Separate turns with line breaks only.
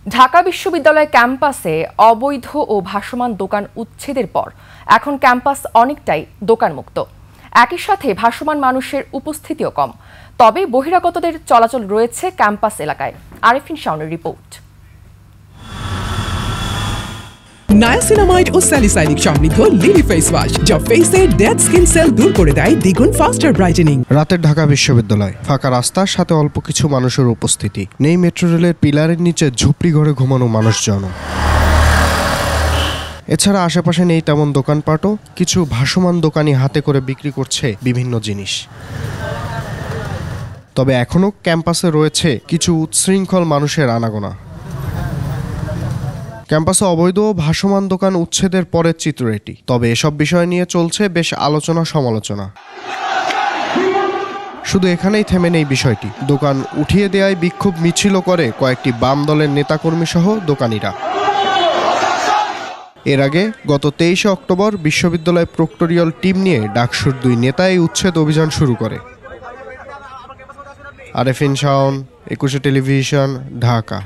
ঢাকা বিশ্ববিদ্যালয় ক্যাম্পাসে অবৈধ ও ভাসমান দোকান উচ্ছেদের পর এখন ক্যাম্পাস অনেকটাই দোকানমুক্ত। একই সাথে ভাসমান মানুষের উপস্থিতিও কম, তবে বহিরাগতদের চলাচল রয়েছে ক্যাম্পাস এলাকায়। আরেফিন শাওনের রিপোর্ট।
নায়াসিনামাইড ও স্যালিসাইলিক সমৃদ্ধ লিলি ফেস ওয়াশ যা ফেসের ডেড স্কিন সেল দূর করে দেয় দ্বিগুণ ফাস্টার ব্রাইটেনিং।
রাতের ঢাকা বিশ্ববিদ্যালয়, ফাঁকা রাস্তার সাথে অল্প কিছু মানুষের উপস্থিতি, নেই মেট্রো রেলের পিলারের নিচে ঝুপড়ি ঘরে ঘুমানো মানুষজন। এছাড়া আশেপাশে নেই তেমন দোকানপাটও, কিছু ভাসমান দোকানি হাতে করে বিক্রি করছে বিভিন্ন জিনিস। তবে এখনও ক্যাম্পাসে রয়েছে কিছু উচ্ছৃঙ্খল মানুষের আনাগোনা। ক্যাম্পাসে অবৈধ ও ভাসমান দোকান উচ্ছেদের পরের চিত্র এটি। তবে এসব বিষয় নিয়ে চলছে বেশ আলোচনা সমালোচনা। শুধু এখানেই থেমে নেই বিষয়টি, দোকান উঠিয়ে দেওয়ায় বিক্ষোভ মিছিলও করে কয়েকটি বাম দলের নেতাকর্মী সহ দোকানিরা। এর আগে গত 23 অক্টোবর বিশ্ববিদ্যালয় প্রক্টোরিয়াল টিম নিয়ে ডাকসুর 2 নেতা এই উচ্ছেদ অভিযান শুরু করে। আরেফিন শাওন, 21 টেলিভিশন, ঢাকা।